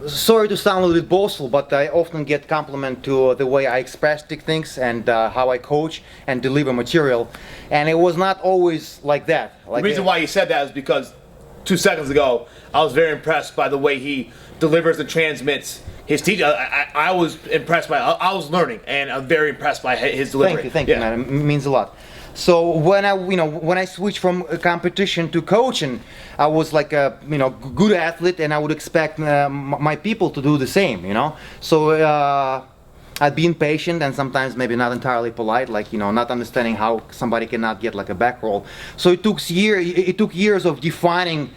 sorry to sound a little bit boastful, but I often get compliment to the way I express things and how I coach and deliver material, and it was not always like that. The reason why you said that is because 2 seconds ago, I was very impressed by the way he delivers and transmits his teaching. I was impressed by. I was learning, and I'm very impressed by his delivery. Thank you, man. It means a lot. So when I switched from competition to coaching, I was like a good athlete, and I would expect my people to do the same. So I'd be impatient and sometimes maybe not entirely polite, like not understanding how somebody cannot get like a back roll. So it took years of defining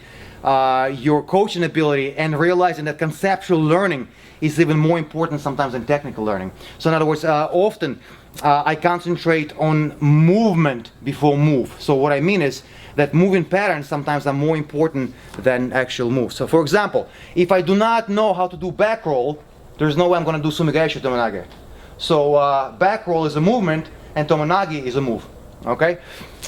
your coaching ability and realizing that conceptual learning is even more important sometimes than technical learning. So in other words, often I concentrate on movement before move. So what I mean is that moving patterns sometimes are more important than actual moves. So for example, if I do not know how to do back roll, there's no way I'm going to do sumigaeshi tomonage. So back roll is a movement and tomonage is a move. Okay?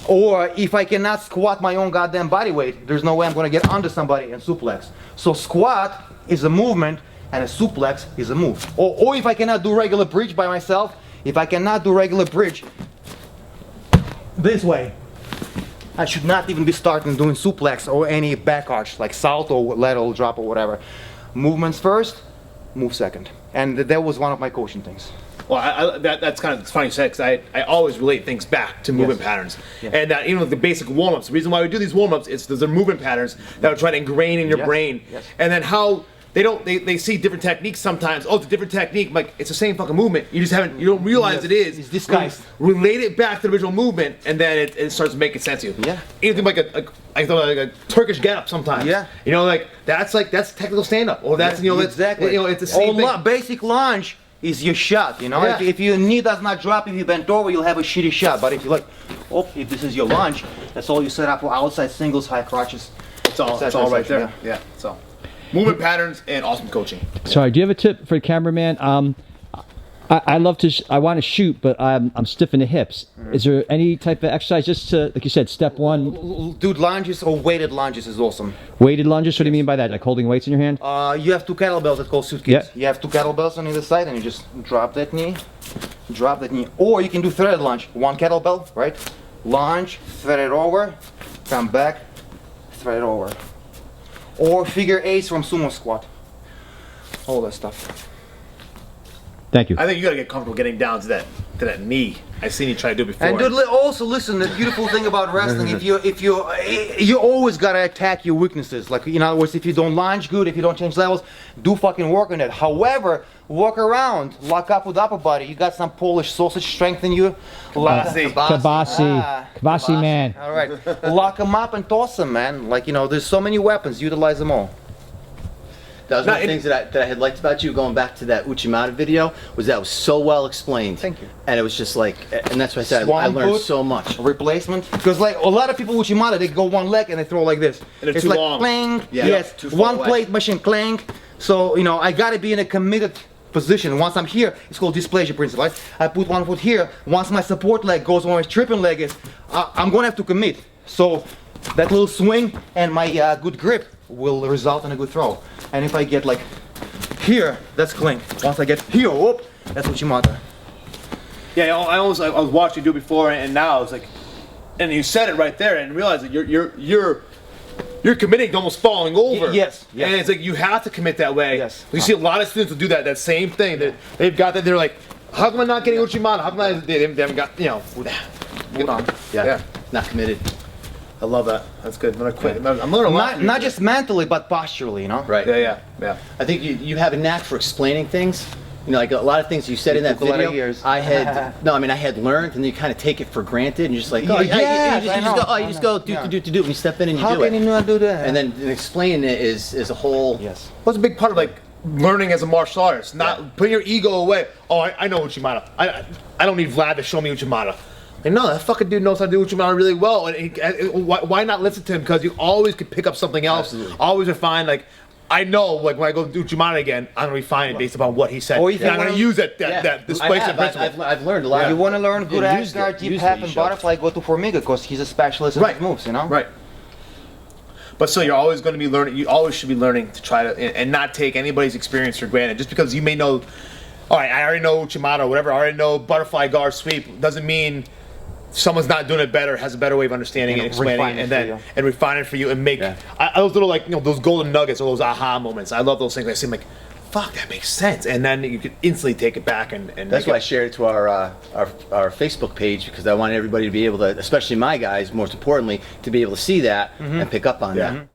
Or if I cannot squat my own goddamn body weight, there's no way I'm going to get under somebody and suplex. So squat is a movement and a suplex is a move. Or if I cannot do regular bridge by myself, if I cannot do regular bridge this way, I should not even be starting doing suplex or any back arch like salto, lateral drop or whatever. Movements first, move second. And that was one of my coaching things. Well, that's kind of funny you said, because I always relate things back to movement patterns. Yeah. And that even with the basic warm-ups, the reason why we do these warm-ups is there's movement patterns that are trying to ingrain in your brain. Yes. And then how they see different techniques sometimes. Oh, it's a different technique. I'm like, it's the same fucking movement. You don't realize it is. It's disguised. Relate it back to the original movement, and then it starts making sense to you. Yeah. Anything like a Turkish get-up sometimes. Yeah. That's technical stand-up, or that's exactly. It's the same thing. Basic lunge is your shot, Yeah. If your knee does not drop, if you bent over, you'll have a shitty shot. But if you if this is your lunge, that's all you set up for outside singles, high crotches. It's all right there. Yeah. So, movement patterns and awesome coaching. Sorry, do you have a tip for the cameraman? I love to. I want to shoot, but I'm stiff in the hips. Is there any type of exercise just to, like you said, step one? Dude, lunges or weighted lunges is awesome. Weighted lunges? What do you mean by that? Like holding weights in your hand? You have 2 kettlebells that call suitcase. Yeah. You have 2 kettlebells on either side, and you just drop that knee, or you can do threaded lunge. 1 kettlebell, right? Lunge, thread it over, come back, thread it over. Or figure 8s from sumo squat. All that stuff. Thank you. I think you gotta get comfortable getting down to that knee. I've seen you try to do it before. And dude, also listen, the beautiful thing about wrestling, you always gotta attack your weaknesses. Like in other words, if you don't lunge good, if you don't change levels, do fucking work on it. However, walk around, lock up with upper body. You got some Polish sausage strength in you. Kabasi man. All right, lock them up and toss them, man. There's so many weapons. Utilize them all. That was one of the things that I had liked about you, going back to that Uchimata video, was that was so well explained. Thank you. And it was just like, and that's why I said I learned so much. Replacement, because a lot of people Uchimata, they go one leg and they throw like this. And it's too long. Clang. Yeah. Yes, one plate machine, clang. So I gotta be in a committed position. Once I'm here, it's called dysplasia principle, right? I put one foot here. Once my support leg goes where my tripping leg is, I'm gonna have to commit. So that little swing and my good grip will result in a good throw. And if I get here, that's clean. Once I get here, whoop, that's Uchimata. Yeah, I was watching you do it before, and now I was like, and you said it right there, and realized that you're committing to almost falling over. Yes. And it's like you have to commit that way. Yes. You see a lot of students will do that same thing. They've got that. They're like, how come I'm not getting Uchimata? How come they haven't got Hold on. Yeah. Not committed. I love that. That's good. I'm gonna quit. I'm learning a lot. Not just mentally, but posturally, Right. Yeah. I think you have a knack for explaining things. Like a lot of things you said in that video, I had learned, and you kind of take it for granted, and you're just like, you just go do, and you step in and you do it. How can you not do that? And then explaining it is a whole. Yes. What's a big part of learning as a martial artist? Not putting your ego away. Oh, I know Uchimata. I don't need Vlad to show me Uchimata. No, that fucking dude knows how to do Uchimata really well. And why not listen to him? Because you always could pick up something else. Absolutely. Always refine. I know, when I go do Uchimata again, I'm gonna refine it based upon what he said. Or I'm gonna use that displacement principle. I've learned a lot. You want to learn good ass guard, deep half, and butterfly, go to Formiga, because he's a specialist in his moves, Right. But still, you're always going to be learning. You always should be learning to try to and not take anybody's experience for granted. Just because you may know, all right, I already know Uchimata or whatever. I already know butterfly guard sweep. Doesn't mean someone's not doing it better, has a better way of understanding and explaining it, and refine it for you and make those little, like, those golden nuggets or those aha moments. I love those things. I seem like, fuck, that makes sense, and then you can instantly take it back and that's why I shared it to our Facebook page, because I wanted everybody to be able to, especially my guys, most importantly, to be able to see that and pick up on that.